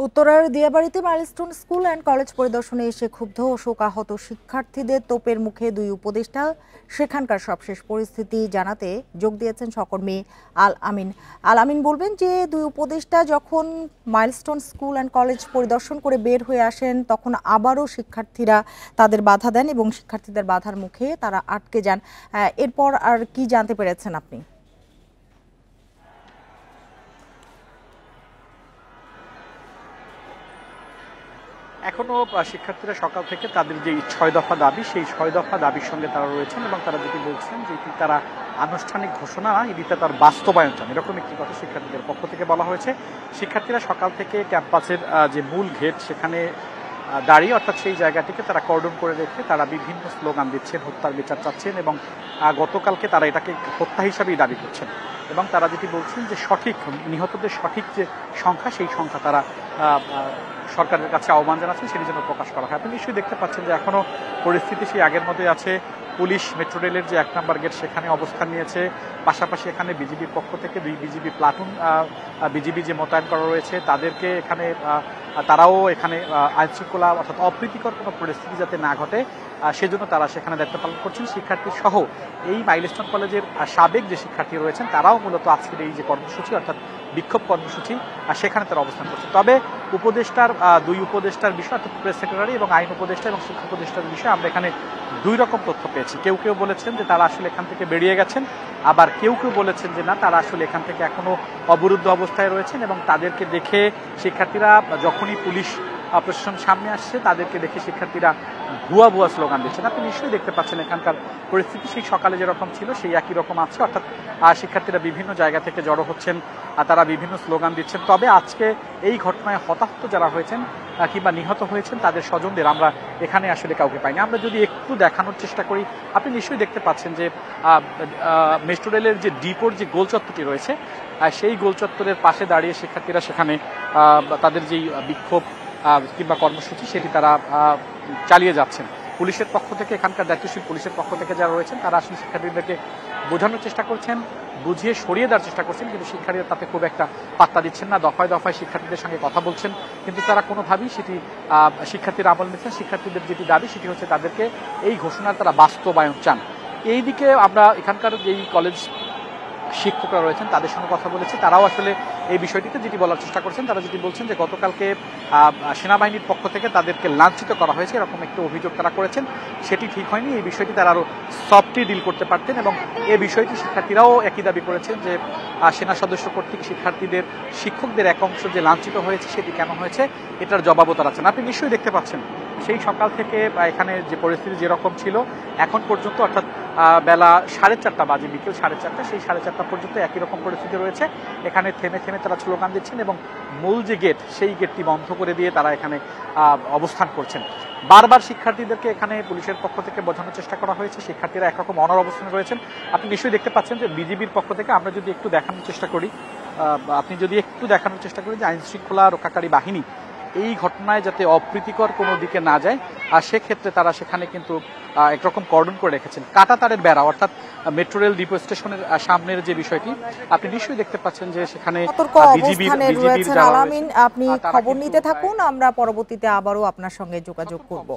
উত্তরার দিয়াবাড়িতে milestone school and college পরিদর্শনে এসে ক্ষুব্ধ ও শোকাহত শিক্ষার্থীদের তোপের মুখে দুই উপদেষ্টা সেখানকার সবশেষ পরিস্থিতি জানাতে যোগ দিয়েছেন সহকর্মী আল আমিন। আল আমিন বলবেন যে দুই উপদেষ্টা যখন মাইলস্টোন স্কুল অ্যান্ড কলেজ পরিদর্শন করে বের হয়ে আসেন তখন আবারও শিক্ষার্থীরা তাদের বাধা দেন এবং শিক্ষার্থীদের বাধার মুখে তারা আটকে যান। এরপর আর কি জানতে পেরেছেন আপনি? এখনো শিক্ষার্থীরা সকাল থেকে তাদের যে ৬ দফা দাবি, সেই ৬ দফা দাবির সঙ্গে তারা রয়েছেন এবং তারা যেটি বলছেন যে তারা আনুষ্ঠানিক ঘোষণা না, এটিতে তার বাস্তবায়ন চান, এরকম একটি কথা শিক্ষার্থীদের পক্ষ থেকে বলা হয়েছে। শিক্ষার্থীরা সকাল থেকে ক্যাম্পাসের যে মূল গেট সেখানে দাঁড়িয়ে, অর্থাৎ সেই জায়গাটিকে তারা কর্ডন করে রেখে তারা বিভিন্ন স্লোগান দিচ্ছেন, হত্যার বিচার চাচ্ছেন এবং গতকালকে তারা এটাকে হত্যা হিসাবেই দাবি করছেন এবং তারা যেটি বলছেন যে সঠিক নিহতদের সঠিক যে সংখ্যা, সেই সংখ্যা তারা সরকারের কাছে আহ্বান জানাচ্ছেন সেটি যেন প্রকাশ করা হয়। আপনি নিশ্চয়ই দেখতে পাচ্ছেন যে এখনো পরিস্থিতি সেই আগের মতোই আছে। পুলিশ মেট্রো রেলের যে 1 নম্বর গেট সেখানে অবস্থান নিয়েছে, পাশাপাশি এখানে বিজিবির পক্ষ থেকে 2 বিজিবি প্লাটুন বিজিবি যে মোতায়েন করা রয়েছে তাদেরকে এখানে তারাও এখানে আইনশৃঙ্খলা অর্থাৎ অপ্রীতিকর কোনো পরিস্থিতি যাতে না ঘটে সেজন্য তারা সেখানে দায়িত্ব পালন করছেন। শিক্ষার্থী সহ এই মাইলস্টোন কলেজের সাবেক যে শিক্ষার্থী রয়েছেন তারাও মূলত আজকের এই যে কর্মসূচি অর্থাৎ বিক্ষোভ কর্মসূচি সেখানে তারা অবস্থান করছে। তবে উপদেষ্টার 2 উপদেষ্টার বিষয় অর্থাৎ প্রেস সেক্রেটারি এবং আইন উপদেষ্টা এবং শিক্ষা উপদেষ্টার বিষয়ে আমরা এখানে 2 রকম তথ্য পেয়েছি। কেউ কেউ বলেছেন যে তারা আসলে এখান থেকে বেরিয়ে গেছেন, আবার কেউ কেউ বলেছেন যে না, তারা আসলে এখান থেকে এখনো অবরুদ্ধ অবস্থায় রয়েছেন এবং তাদেরকে দেখে শিক্ষার্থীরা যখনই পুলিশ প্রশাসন সামনে আসছে তাদেরকে দেখে শিক্ষার্থীরা ভুয়া ভুয়া স্লোগান দিচ্ছেন। আপনি নিশ্চয়ই দেখতে পাচ্ছেন এখানকার পরিস্থিতি সেই সকালে যেরকম ছিল সেই একই রকম আছে, অর্থাৎ শিক্ষার্থীরা বিভিন্ন জায়গা থেকে জড়ো হচ্ছেন, তারা বিভিন্ন স্লোগান দিচ্ছেন। তবে আজকে এই ঘটনায় হতাহত যারা হয়েছেন কিংবা নিহত হয়েছেন তাদের স্বজনদের আমরা এখানে আসলে কাউকে পাইনি। আমরা যদি একটু দেখানোর চেষ্টা করি, আপনি নিশ্চয়ই দেখতে পাচ্ছেন যে মেট্রো রেলের যে ডিপোর যে গোল চত্বরটি রয়েছে সেই গোল চত্বরের পাশে দাঁড়িয়ে শিক্ষার্থীরা সেখানে তাদের যেই বিক্ষোভ কিংবা কর্মসূচি সেটি তারা চালিয়ে যাচ্ছেন। পুলিশের পক্ষ থেকে, এখানকার দায়িত্বশীল পুলিশের পক্ষ থেকে যারা রয়েছেন তারা আসলে শিক্ষার্থীদেরকে বোঝানোর চেষ্টা করছেন, বুঝিয়ে সরিয়ে দেওয়ার চেষ্টা করছেন, কিন্তু শিক্ষার্থীরা তাতে খুব একটা পাত্তা দিচ্ছেন না। দফায় দফায় শিক্ষার্থীদের সঙ্গে কথা বলছেন, কিন্তু তারা কোনোভাবেই সেটি শিক্ষার্থীরা আমল নিচ্ছেন। শিক্ষার্থীদের যেটি দাবি সেটি হচ্ছে তাদেরকে এই ঘোষণার তারা বাস্তবায়ন চান। এইদিকে আমরা এখানকার যেই কলেজ শিক্ষকরা রয়েছেন তাদের সঙ্গে কথা বলেছি, তারাও আসলে এই বিষয়টিতে যেটি বলার চেষ্টা করছেন, তারা যেটি বলছেন যে গতকালকে সেনাবাহিনীর পক্ষ থেকে তাদেরকে লাঞ্ছিত করা হয়েছে এরকম একটি অভিযোগ তারা করেছেন, সেটি ঠিক হয়নি। এই বিষয়টি তারা আরও সফটলি ডিল করতে পারতেন এবং এই বিষয়টি শিক্ষার্থীরাও একই দাবি করেছেন যে সেনা সদস্য কর্তৃক শিক্ষার্থীদের শিক্ষকদের এক অংশ যে লাঞ্ছিত হয়েছে সেটি কেন হয়েছে এটার জবাবও তারা আছেন। আপনি নিশ্চয়ই দেখতে পাচ্ছেন সেই সকাল থেকে এখানে যে পরিস্থিতি যেরকম ছিল এখন পর্যন্ত, অর্থাৎ বেলা 4:30 বাজে, বিকেল 4:30, সেই 4:30 পর্যন্ত একই রকম পরিস্থিতি রয়েছে। এখানে থেমে থেমে তারা স্লোগান দিচ্ছেন এবং মূল যে গেট সেই গেটটি বন্ধ করে দিয়ে তারা এখানে অবস্থান করছেন। বারবার শিক্ষার্থীদেরকে এখানে পুলিশের পক্ষ থেকে বোঝানোর চেষ্টা করা হয়েছে, শিক্ষার্থীরা একরকম অনড় অবস্থানে রয়েছেন। আপনি নিশ্চয়ই দেখতে পাচ্ছেন যে বিজিবির পক্ষ থেকে আমরা যদি একটু দেখানোর চেষ্টা করি, যে আইন শৃঙ্খলা রক্ষাকারী বাহিনী এই ঘটনায় যাতে অপ্রীতিকর কোনো দিকে না যায় আর সেক্ষেত্রে তারা সেখানে কিন্তু একরকম কর্ডন করে রেখেছেন, কাঁটা তারের বেড়া, অর্থাৎ মেট্রো রেল ডিপো স্টেশনের সামনের যে বিষয়টি আপনি নিশ্চয়ই দেখতে পাচ্ছেন যে সেখানে আপনি খবর নিতে থাকুন, আমরা পরবর্তীতে আবারও আপনার সঙ্গে যোগাযোগ করব।